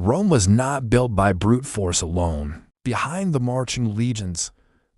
Rome was not built by brute force alone. Behind the marching legions,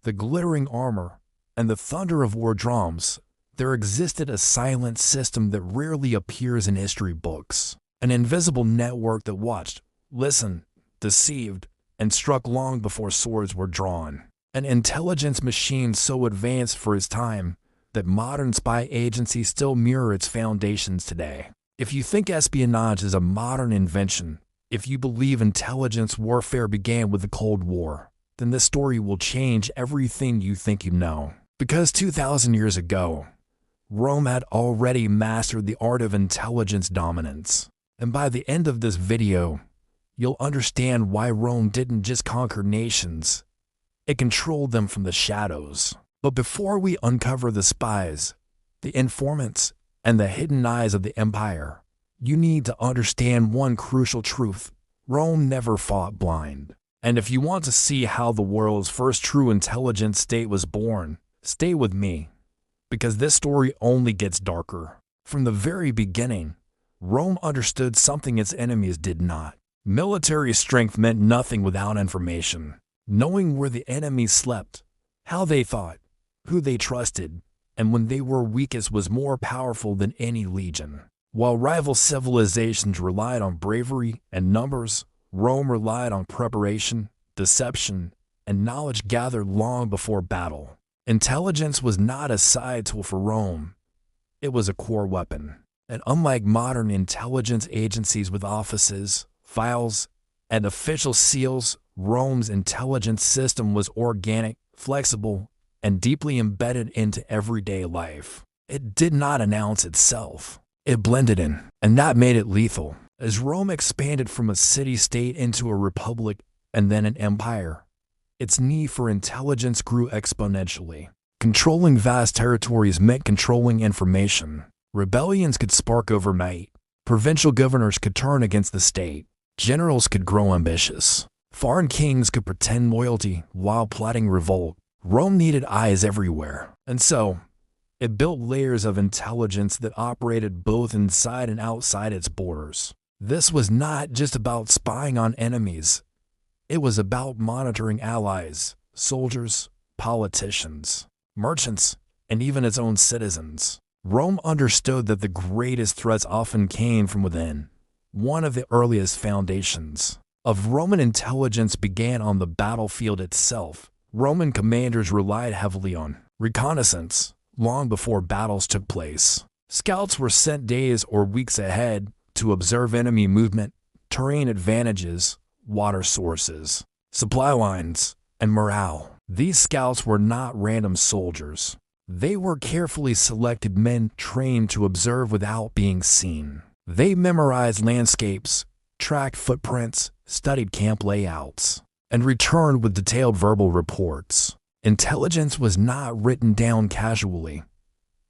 the glittering armor, and the thunder of war drums, there existed a silent system that rarely appears in history books. An invisible network that watched, listened, deceived, and struck long before swords were drawn. An intelligence machine so advanced for its time that modern spy agencies still mirror its foundations today. If you think espionage is a modern invention, if you believe intelligence warfare began with the Cold War, then this story will change everything you think you know. Because 2,000 years ago, Rome had already mastered the art of intelligence dominance. And by the end of this video, you'll understand why Rome didn't just conquer nations, it controlled them from the shadows. But before we uncover the spies, the informants, and the hidden eyes of the empire, you need to understand one crucial truth: Rome never fought blind. And if you want to see how the world's first true intelligence state was born, stay with me, because this story only gets darker. From the very beginning, Rome understood something its enemies did not. Military strength meant nothing without information. Knowing where the enemy slept, how they thought, who they trusted, and when they were weakest was more powerful than any legion. While rival civilizations relied on bravery and numbers, Rome relied on preparation, deception, and knowledge gathered long before battle. Intelligence was not a side tool for Rome. It was a core weapon. And unlike modern intelligence agencies with offices, files, and official seals, Rome's intelligence system was organic, flexible, and deeply embedded into everyday life. It did not announce itself. It blended in, and that made it lethal. As Rome expanded from a city-state into a republic and then an empire, its need for intelligence grew exponentially. Controlling vast territories meant controlling information. Rebellions could spark overnight. Provincial governors could turn against the state. Generals could grow ambitious. Foreign kings could pretend loyalty while plotting revolt. Rome needed eyes everywhere. And so, it built layers of intelligence that operated both inside and outside its borders. This was not just about spying on enemies. It was about monitoring allies, soldiers, politicians, merchants, and even its own citizens. Rome understood that the greatest threats often came from within. One of the earliest foundations of Roman intelligence began on the battlefield itself. Roman commanders relied heavily on reconnaissance long before battles took place. Scouts were sent days or weeks ahead to observe enemy movement, terrain advantages, water sources, supply lines, and morale. These scouts were not random soldiers. They were carefully selected men trained to observe without being seen. They memorized landscapes, tracked footprints, studied camp layouts, and returned with detailed verbal reports. Intelligence was not written down casually.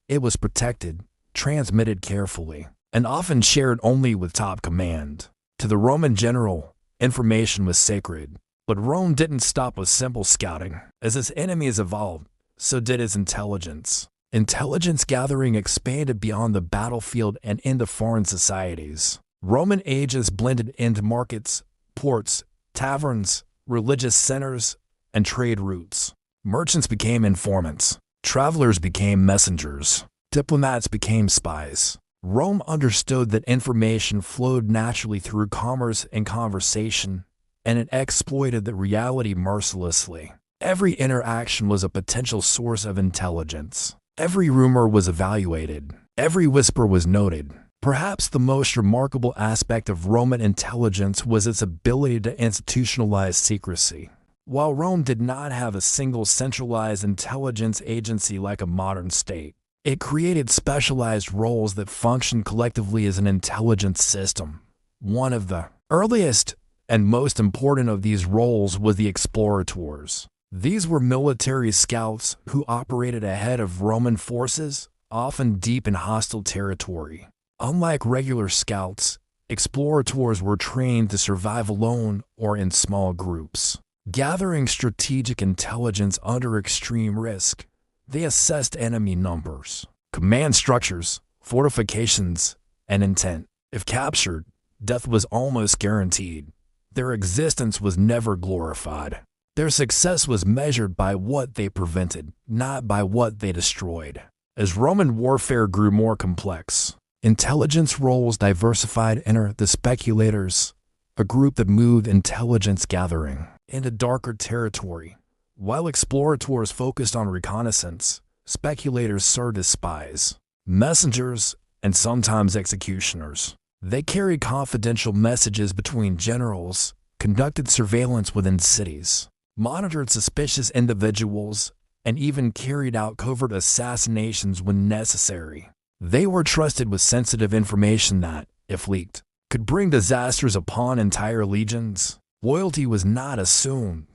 It was protected, transmitted carefully, and often shared only with top command. To the Roman general, information was sacred. But Rome didn't stop with simple scouting. As its enemies evolved, so did its intelligence. Intelligence gathering expanded beyond the battlefield and into foreign societies. Roman agents blended into markets, ports, taverns, religious centers, and trade routes. Merchants became informants. Travelers became messengers. Diplomats became spies. Rome understood that information flowed naturally through commerce and conversation, and it exploited the reality mercilessly. Every interaction was a potential source of intelligence. Every rumor was evaluated. Every whisper was noted. Perhaps the most remarkable aspect of Roman intelligence was its ability to institutionalize secrecy. While Rome did not have a single centralized intelligence agency like a modern state, it created specialized roles that functioned collectively as an intelligence system. One of the earliest and most important of these roles was the explorators. These were military scouts who operated ahead of Roman forces, often deep in hostile territory. Unlike regular scouts, explorators were trained to survive alone or in small groups. Gathering strategic intelligence under extreme risk, they assessed enemy numbers, command structures, fortifications, and intent. If captured, death was almost guaranteed. Their existence was never glorified. Their success was measured by what they prevented, not by what they destroyed. As Roman warfare grew more complex, intelligence roles diversified. Enter the speculators, a group that moved intelligence gathering into darker territory. While explorators focused on reconnaissance, speculators served as spies, messengers, and sometimes executioners. They carried confidential messages between generals, conducted surveillance within cities, monitored suspicious individuals, and even carried out covert assassinations when necessary. They were trusted with sensitive information that, if leaked, could bring disasters upon entire legions. Loyalty was not assumed,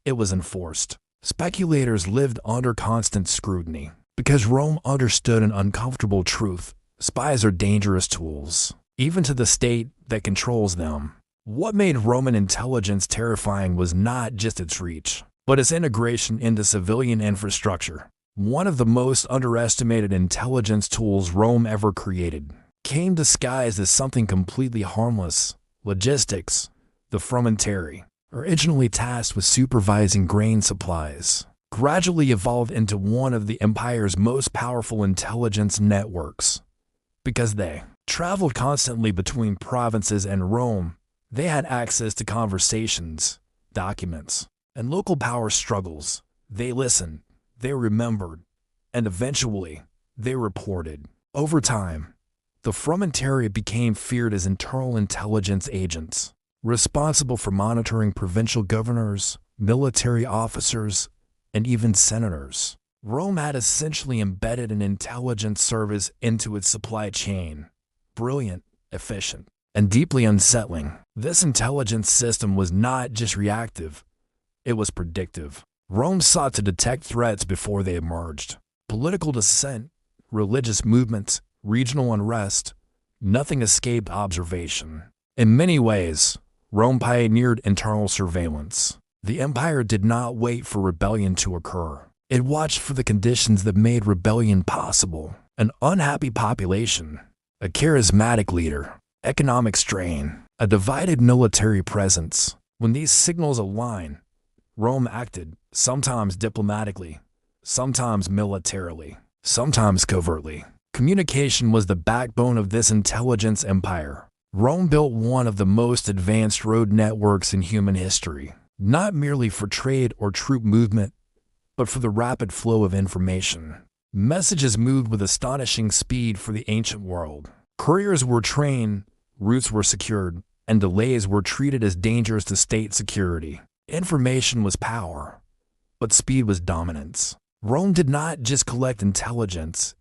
it was enforced. Speculators lived under constant scrutiny. Because Rome understood an uncomfortable truth: spies are dangerous tools, even to the state that controls them. What made Roman intelligence terrifying was not just its reach, but its integration into civilian infrastructure. One of the most underestimated intelligence tools Rome ever created came disguised as something completely harmless: logistics. The frumentary, originally tasked with supervising grain supplies, gradually evolved into one of the empire's most powerful intelligence networks. Because they traveled constantly between provinces and Rome, they had access to conversations, documents, and local power struggles. They listened, they remembered, and eventually, they reported. Over time, the frumentary became feared as internal intelligence agents, responsible for monitoring provincial governors, military officers, and even senators. Rome had essentially embedded an intelligence service into its supply chain. Brilliant, efficient, and deeply unsettling. This intelligence system was not just reactive, it was predictive. Rome sought to detect threats before they emerged. Political dissent, religious movements, regional unrest, nothing escaped observation. In many ways, Rome pioneered internal surveillance. The empire did not wait for rebellion to occur. It watched for the conditions that made rebellion possible: an unhappy population, a charismatic leader, economic strain, a divided military presence. When these signals aligned, Rome acted, sometimes diplomatically, sometimes militarily, sometimes covertly. Communication was the backbone of this intelligence empire. Rome built one of the most advanced road networks in human history, not merely for trade or troop movement, but for the rapid flow of information. Messages moved with astonishing speed for the ancient world. Couriers were trained, routes were secured, and delays were treated as dangers to state security. Information was power, but speed was dominance. Rome did not just collect intelligence,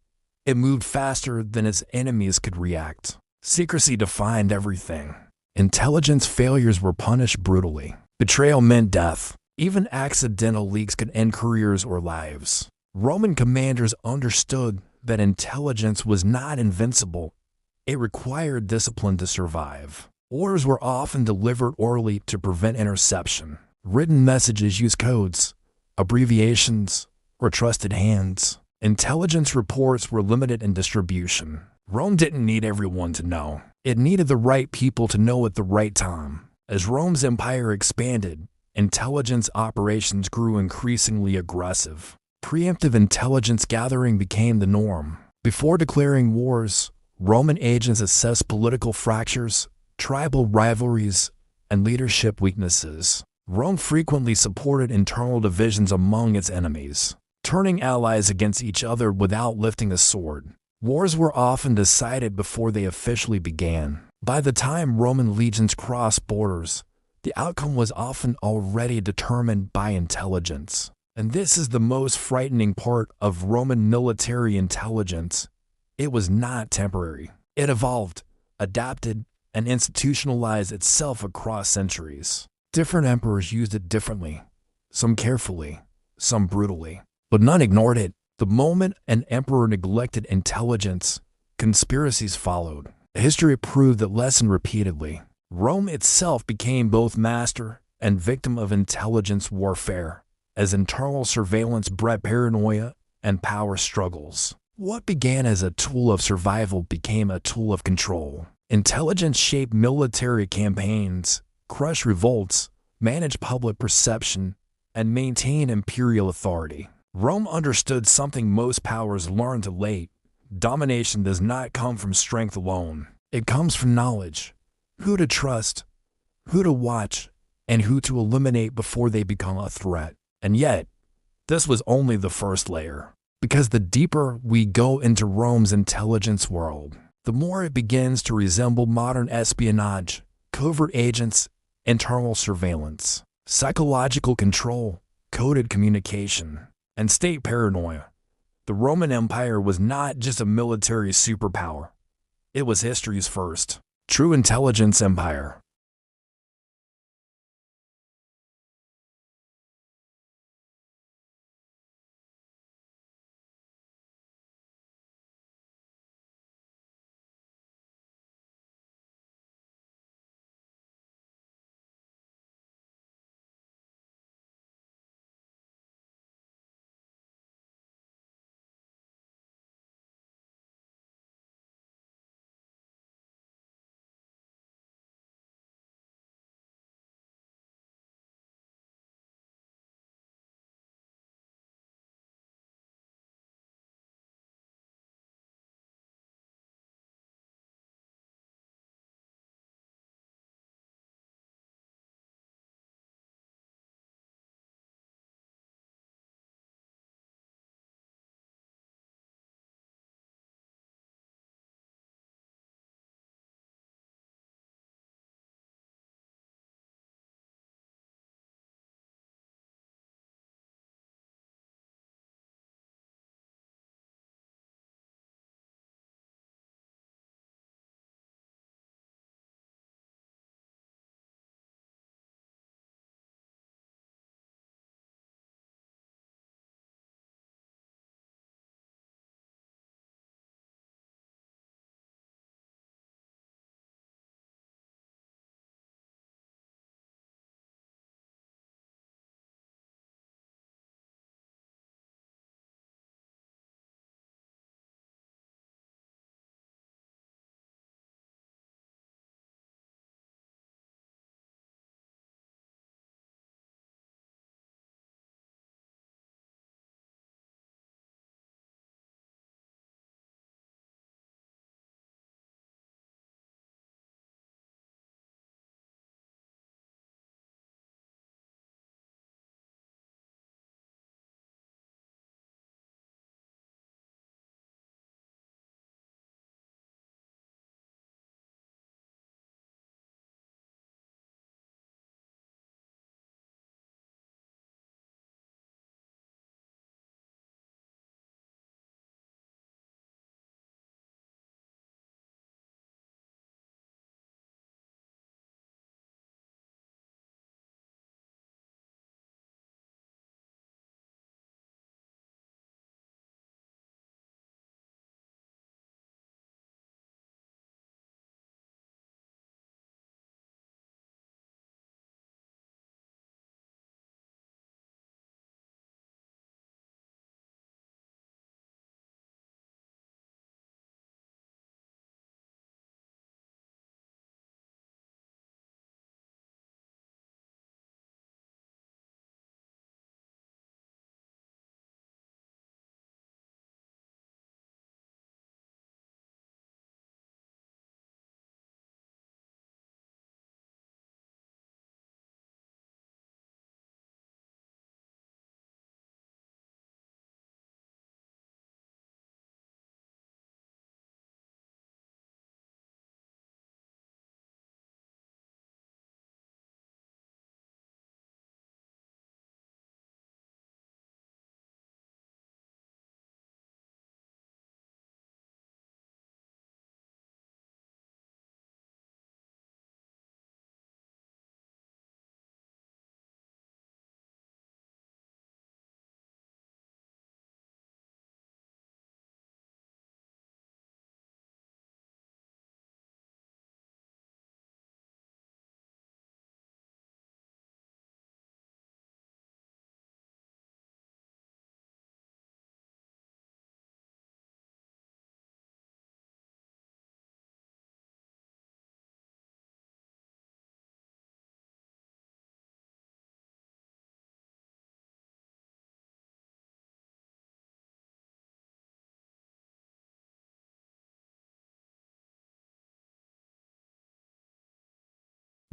it moved faster than its enemies could react. Secrecy defined everything. Intelligence failures were punished brutally. Betrayal meant death. Even accidental leaks could end careers or lives. Roman commanders understood that intelligence was not invincible. It required discipline to survive. Orders were often delivered orally to prevent interception. Written messages used codes, abbreviations, or trusted hands. Intelligence reports were limited in distribution. Rome didn't need everyone to know. It needed the right people to know at the right time. As Rome's empire expanded, intelligence operations grew increasingly aggressive. Preemptive intelligence gathering became the norm. Before declaring wars, Roman agents assessed political fractures, tribal rivalries, and leadership weaknesses. Rome frequently supported internal divisions among its enemies, turning allies against each other without lifting a sword. Wars were often decided before they officially began. By the time Roman legions crossed borders, the outcome was often already determined by intelligence. And this is the most frightening part of Roman military intelligence. It was not temporary. It evolved, adapted, and institutionalized itself across centuries. Different emperors used it differently, some carefully, some brutally, but none ignored it. The moment an emperor neglected intelligence, conspiracies followed. History proved that lesson repeatedly. Rome itself became both master and victim of intelligence warfare, as internal surveillance bred paranoia and power struggles. What began as a tool of survival became a tool of control. Intelligence shaped military campaigns, crush revolts, manage public perception, and maintain imperial authority. Rome understood something most powers learn too late. Domination does not come from strength alone. It comes from knowledge. Who to trust, who to watch, and who to eliminate before they become a threat. And yet, this was only the first layer. Because the deeper we go into Rome's intelligence world, the more it begins to resemble modern espionage, covert agents, internal surveillance, psychological control, coded communication, and state paranoia. The Roman Empire was not just a military superpower. It was history's first true intelligence empire.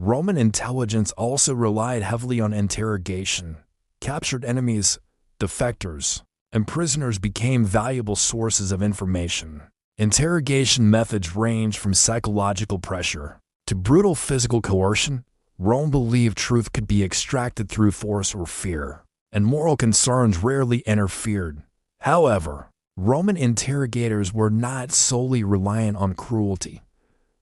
Roman intelligence also relied heavily on interrogation. Captured enemies, defectors, and prisoners became valuable sources of information. Interrogation methods ranged from psychological pressure to brutal physical coercion. Rome believed truth could be extracted through force or fear, and moral concerns rarely interfered. However, Roman interrogators were not solely reliant on cruelty.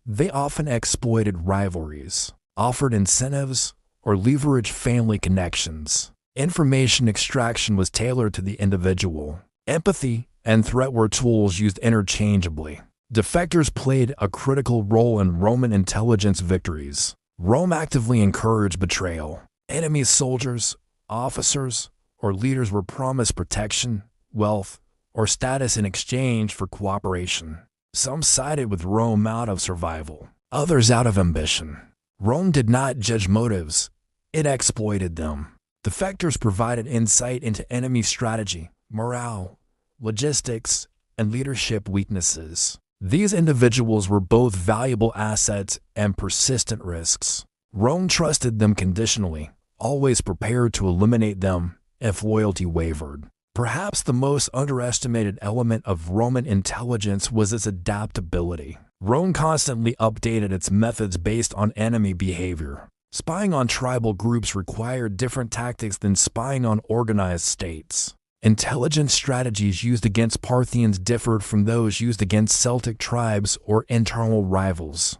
They often exploited rivalries, offered incentives, or leveraged family connections. Information extraction was tailored to the individual. Empathy and threat were tools used interchangeably. Defectors played a critical role in Roman intelligence victories. Rome actively encouraged betrayal. Enemy soldiers, officers, or leaders were promised protection, wealth, or status in exchange for cooperation. Some sided with Rome out of survival, others out of ambition. Rome did not judge motives, it exploited them. Defectors provided insight into enemy strategy, morale, logistics, and leadership weaknesses. These individuals were both valuable assets and persistent risks. Rome trusted them conditionally, always prepared to eliminate them if loyalty wavered. Perhaps the most underestimated element of Roman intelligence was its adaptability. Rome constantly updated its methods based on enemy behavior. Spying on tribal groups required different tactics than spying on organized states. Intelligence strategies used against Parthians differed from those used against Celtic tribes or internal rivals.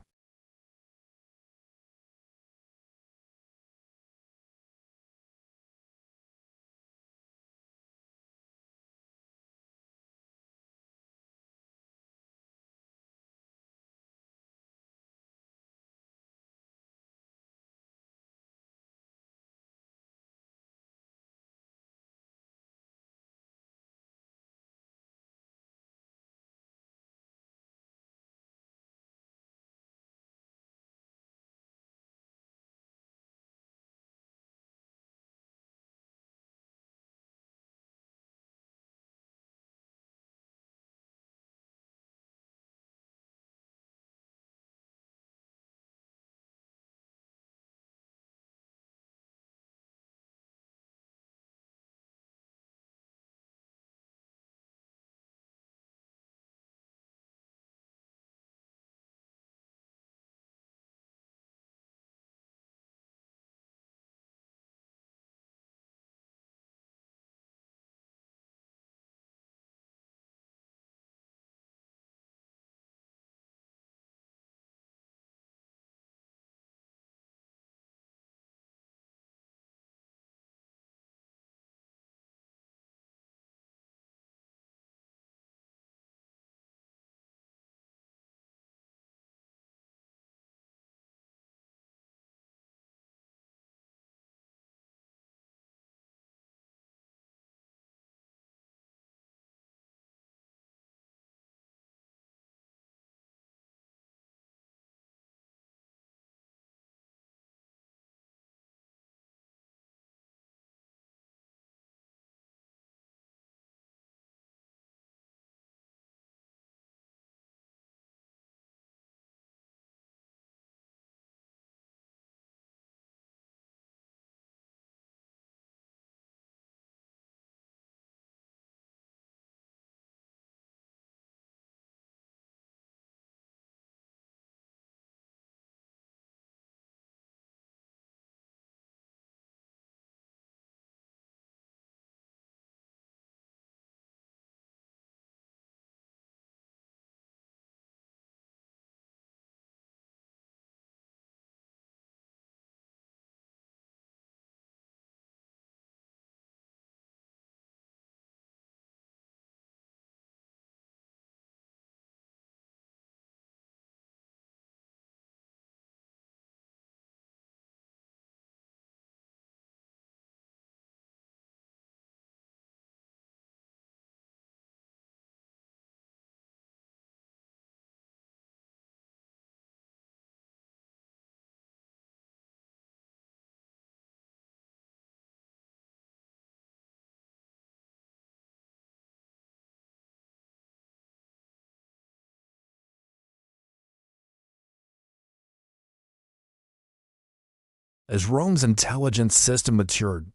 As Rome's intelligence system matured,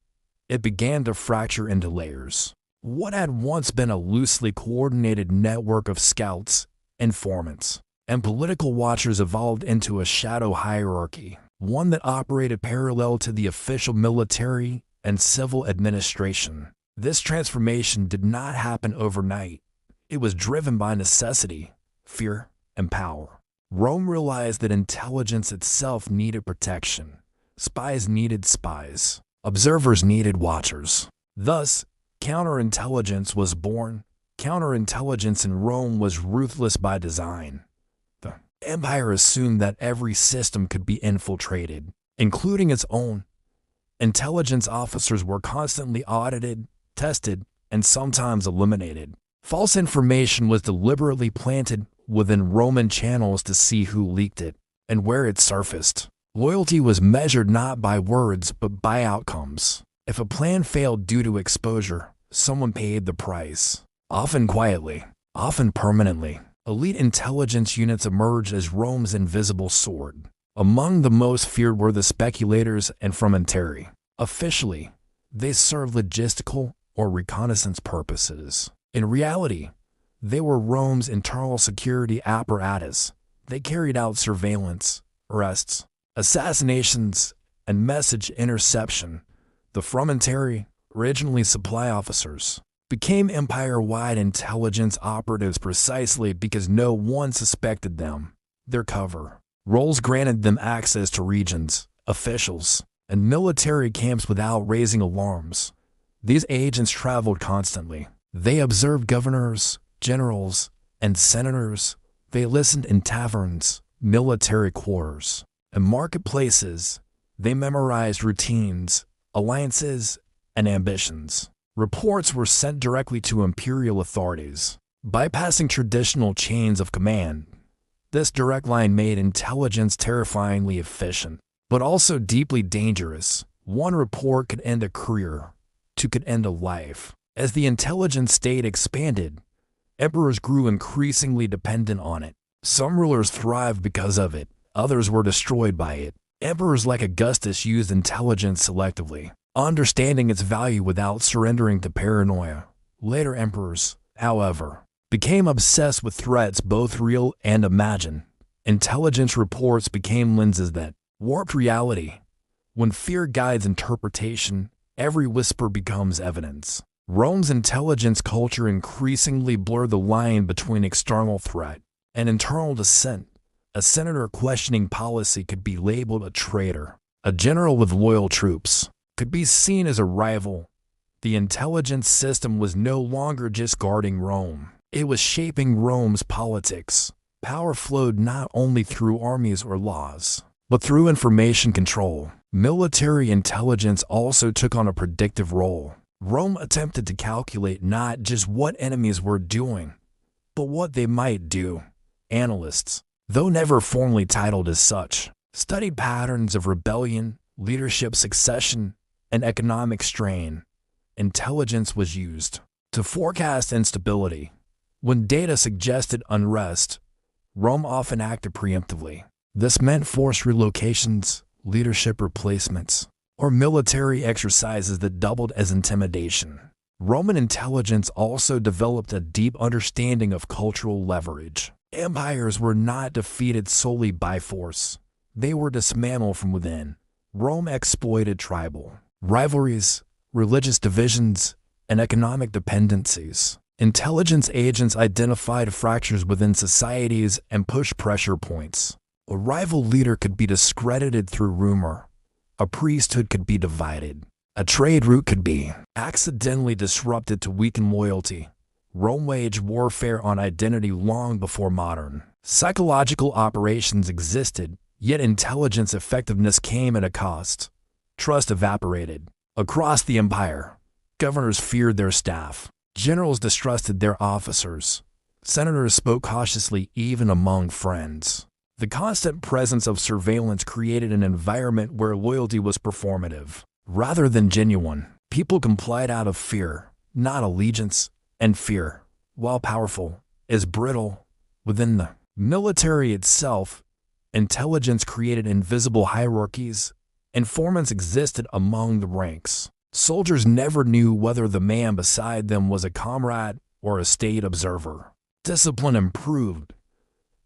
it began to fracture into layers. What had once been a loosely coordinated network of scouts, informants, and political watchers evolved into a shadow hierarchy, one that operated parallel to the official military and civil administration. This transformation did not happen overnight. It was driven by necessity, fear, and power. Rome realized that intelligence itself needed protection. Spies needed spies. Observers needed watchers. Thus, counterintelligence was born. Counterintelligence in Rome was ruthless by design. The empire assumed that every system could be infiltrated, including its own. Intelligence officers were constantly audited, tested, and sometimes eliminated. False information was deliberately planted within Roman channels to see who leaked it and where it surfaced. Loyalty was measured not by words but by outcomes. If a plan failed due to exposure, someone paid the price. Often quietly, often permanently. Elite intelligence units emerged as Rome's invisible sword. Among the most feared were the speculators and frumentari. Officially, they served logistical or reconnaissance purposes. In reality, they were Rome's internal security apparatus. They carried out surveillance, arrests, assassinations, and message interception. The frumentari, originally supply officers, became empire-wide intelligence operatives precisely because no one suspected them. Their cover roles granted them access to regions, officials, and military camps without raising alarms. These agents traveled constantly. They observed governors, generals, and senators. They listened in taverns, military quarters, and marketplaces. They memorized routines, alliances, and ambitions. Reports were sent directly to imperial authorities. Bypassing traditional chains of command, this direct line made intelligence terrifyingly efficient, but also deeply dangerous. One report could end a career, two could end a life. As the intelligence state expanded, emperors grew increasingly dependent on it. Some rulers thrived because of it, others were destroyed by it. Emperors like Augustus used intelligence selectively, understanding its value without surrendering to paranoia. Later emperors, however, became obsessed with threats both real and imagined. Intelligence reports became lenses that warped reality. When fear guides interpretation, every whisper becomes evidence. Rome's intelligence culture increasingly blurred the line between external threat and internal dissent. A senator questioning policy could be labeled a traitor. A general with loyal troops could be seen as a rival. The intelligence system was no longer just guarding Rome. It was shaping Rome's politics. Power flowed not only through armies or laws, but through information control. Military intelligence also took on a predictive role. Rome attempted to calculate not just what enemies were doing, but what they might do. Analysts, though never formally titled as such, studied patterns of rebellion, leadership succession, and economic strain. Intelligence was used to forecast instability. When data suggested unrest, Rome often acted preemptively. This meant forced relocations, leadership replacements, or military exercises that doubled as intimidation. Roman intelligence also developed a deep understanding of cultural leverage. Empires were not defeated solely by force. They were dismantled from within. Rome exploited tribal rivalries, religious divisions, and economic dependencies. Intelligence agents identified fractures within societies and pushed pressure points. A rival leader could be discredited through rumor. A priesthood could be divided. A trade route could be accidentally disrupted to weaken loyalty. Rome waged warfare on identity long before modern psychological operations existed, yet intelligence effectiveness came at a cost. Trust evaporated. Across the empire, governors feared their staff. Generals distrusted their officers. Senators spoke cautiously even among friends. The constant presence of surveillance created an environment where loyalty was performative, rather than genuine. People complied out of fear, not allegiance, and fear, while powerful, is brittle. Within the military itself, intelligence created invisible hierarchies. Informants existed among the ranks. Soldiers never knew whether the man beside them was a comrade or a state observer. Discipline improved,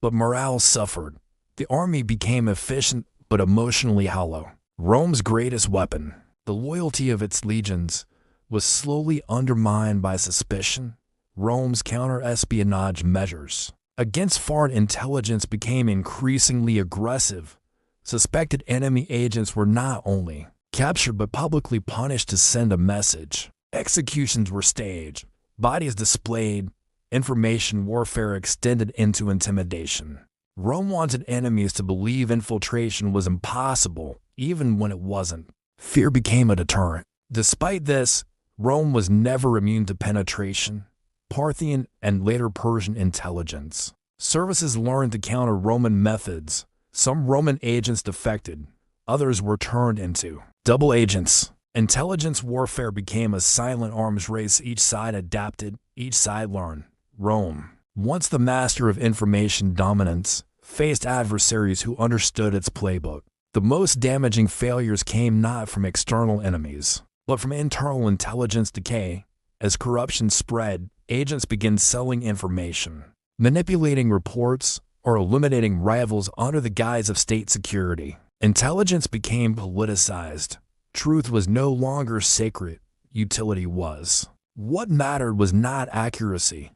but morale suffered. The army became efficient but emotionally hollow. Rome's greatest weapon, the loyalty of its legions, was slowly undermined by suspicion. Rome's counter-espionage measures against foreign intelligence became increasingly aggressive. Suspected enemy agents were not only captured but publicly punished to send a message. Executions were staged, bodies displayed, information warfare extended into intimidation. Rome wanted enemies to believe infiltration was impossible, even when it wasn't. Fear became a deterrent. Despite this, Rome was never immune to penetration. Parthian and later Persian intelligence services learned to counter Roman methods. Some Roman agents defected, others were turned into double agents. Intelligence warfare became a silent arms race. Each side adapted, each side learned. Rome, once the master of information dominance, faced adversaries who understood its playbook. The most damaging failures came not from external enemies, but from internal intelligence decay. As corruption spread, agents began selling information, manipulating reports, or eliminating rivals under the guise of state security. Intelligence became politicized. Truth was no longer sacred, utility was. What mattered was not accuracy,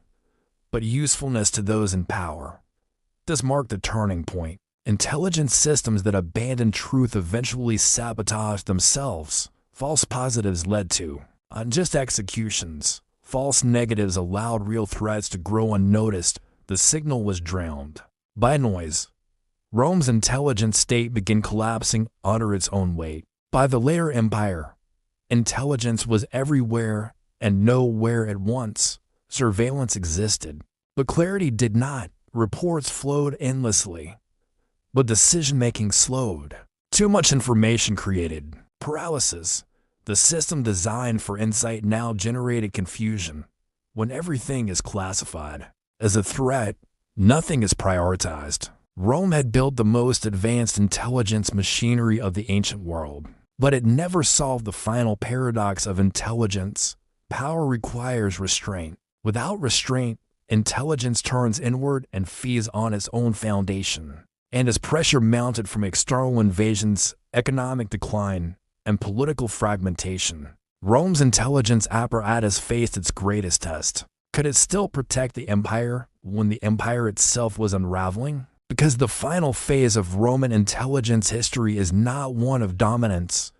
but usefulness to those in power. This marked the turning point. Intelligence systems that abandoned truth eventually sabotaged themselves. False positives led to unjust executions. False negatives allowed real threats to grow unnoticed. The signal was drowned by noise. Rome's intelligence state began collapsing under its own weight. By the later empire, intelligence was everywhere and nowhere at once. Surveillance existed, but clarity did not. Reports flowed endlessly, but decision-making slowed. Too much information created paralysis. The system designed for insight now generated confusion. When everything is classified as a threat, nothing is prioritized. Rome had built the most advanced intelligence machinery of the ancient world, but it never solved the final paradox of intelligence. Power requires restraint. Without restraint, intelligence turns inward and feeds on its own foundation. And as pressure mounted from external invasions, economic decline, and political fragmentation, Rome's intelligence apparatus faced its greatest test. Could it still protect the empire when the empire itself was unraveling? Because the final phase of Roman intelligence history is not one of dominance,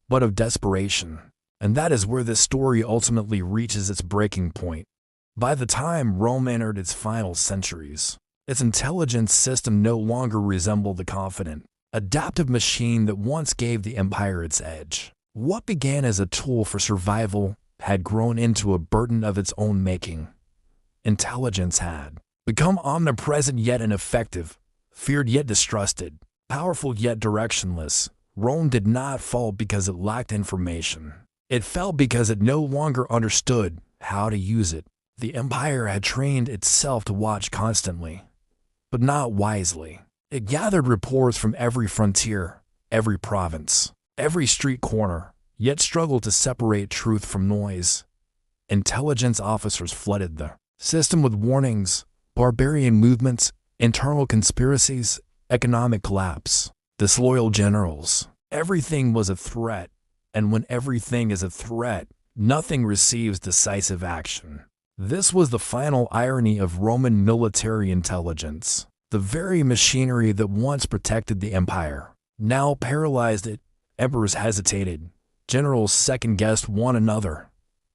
but of desperation. And that is where this story ultimately reaches its breaking point. By the time Rome entered its final centuries, its intelligence system no longer resembled the confident, adaptive machine that once gave the empire its edge. What began as a tool for survival had grown into a burden of its own making. Intelligence had become omnipresent yet ineffective, feared yet distrusted, powerful yet directionless. Rome did not fall because it lacked information. It fell because it no longer understood how to use it. The empire had trained itself to watch constantly, but not wisely. It gathered reports from every frontier, every province, every street corner, yet struggled to separate truth from noise. Intelligence officers flooded the system with warnings, barbarian movements, internal conspiracies, economic collapse. Disloyal generals. Everything was a threat, and when everything is a threat, nothing receives decisive action. This was the final irony of Roman military intelligence. The very machinery that once protected the empire now paralyzed it. Emperors hesitated. Generals second-guessed one another.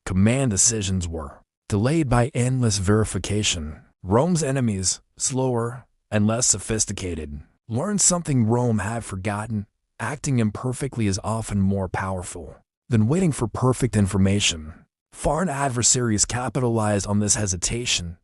Command decisions were delayed by endless verification. Rome's enemies, slower and less sophisticated, learned something Rome had forgotten. Acting imperfectly is often more powerful than waiting for perfect information. Foreign adversaries capitalized on this hesitation.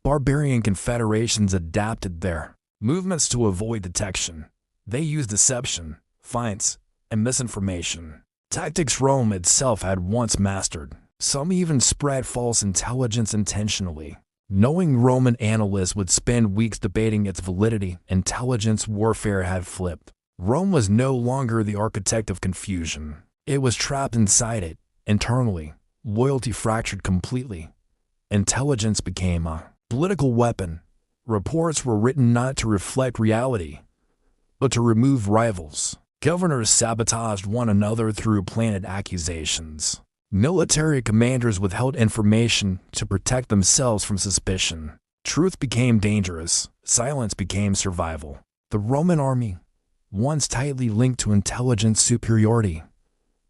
Barbarian confederations adapted their movements to avoid detection. They used deception, feints, and misinformation. Tactics Rome itself had once mastered. Some even spread false intelligence intentionally. Knowing Roman analysts would spend weeks debating its validity, intelligence warfare had flipped. Rome was no longer the architect of confusion. It was trapped inside it, internally. Loyalty fractured completely. Intelligence became a political weapon. Reports were written not to reflect reality, but to remove rivals. Governors sabotaged one another through planted accusations. Military commanders withheld information to protect themselves from suspicion. Truth became dangerous. Silence became survival. The Roman army, once tightly linked to intelligence superiority,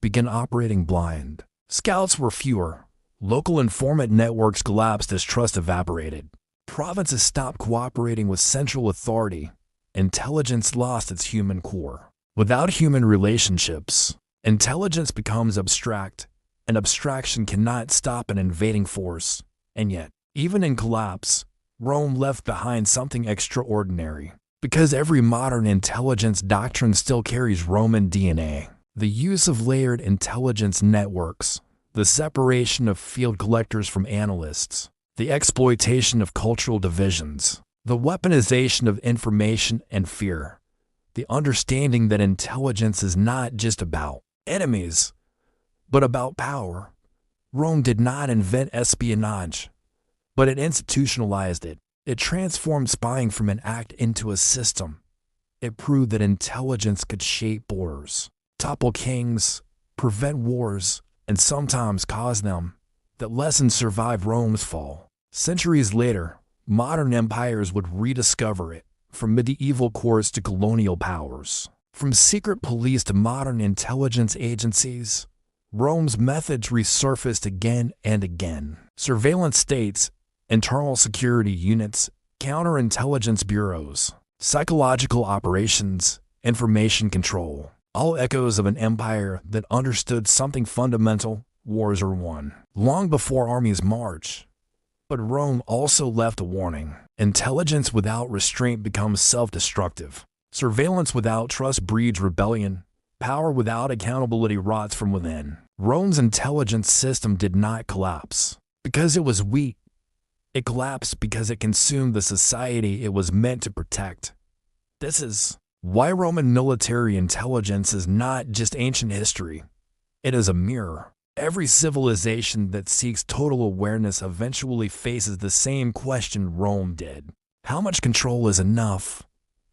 began operating blind. Scouts were fewer. Local informant networks collapsed as trust evaporated. Provinces stopped cooperating with central authority. Intelligence lost its human core. Without human relationships, intelligence becomes abstract, and abstraction cannot stop an invading force. And yet, even in collapse, Rome left behind something extraordinary. Because every modern intelligence doctrine still carries Roman DNA. The use of layered intelligence networks, the separation of field collectors from analysts, the exploitation of cultural divisions, the weaponization of information and fear, the understanding that intelligence is not just about enemies, but about power. Rome did not invent espionage, but it institutionalized it. It transformed spying from an act into a system. It proved that intelligence could shape borders, topple kings, prevent wars, and sometimes cause them. That lesson survived Rome's fall. Centuries later, modern empires would rediscover it, from medieval courts to colonial powers. From secret police to modern intelligence agencies, Rome's methods resurfaced again and again. Surveillance states, internal security units, counterintelligence bureaus, psychological operations, information control, all echoes of an empire that understood something fundamental: wars are won long before armies march. But Rome also left a warning. Intelligence without restraint becomes self-destructive. Surveillance without trust breeds rebellion. Power without accountability rots from within. Rome's intelligence system did not collapse because it was weak. It collapsed because it consumed the society it was meant to protect. This is why Roman military intelligence is not just ancient history. It is a mirror. Every civilization that seeks total awareness eventually faces the same question Rome did. How much control is enough?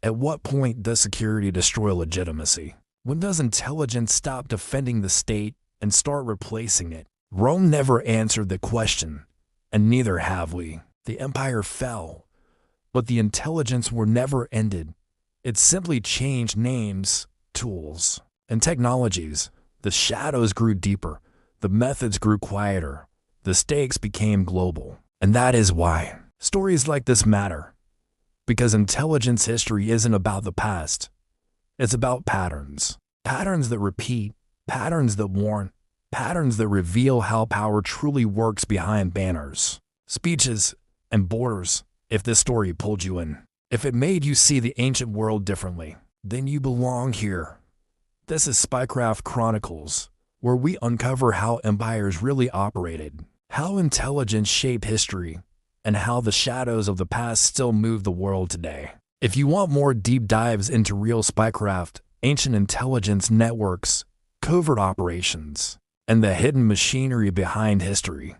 At what point does security destroy legitimacy? When does intelligence stop defending the state and start replacing it? Rome never answered the question, and neither have we. The empire fell, but the intelligence war never ended. It simply changed names, tools, and technologies. The shadows grew deeper. The methods grew quieter. The stakes became global. And that is why stories like this matter. Because intelligence history isn't about the past. It's about patterns. Patterns that repeat. Patterns that warn. Patterns that reveal how power truly works behind banners, speeches, and borders. If this story pulled you in, if it made you see the ancient world differently, then you belong here. This is Spycraft Chronicles, where we uncover how empires really operated, how intelligence shaped history, and how the shadows of the past still move the world today. If you want more deep dives into real spycraft, ancient intelligence networks, covert operations, and the hidden machinery behind history,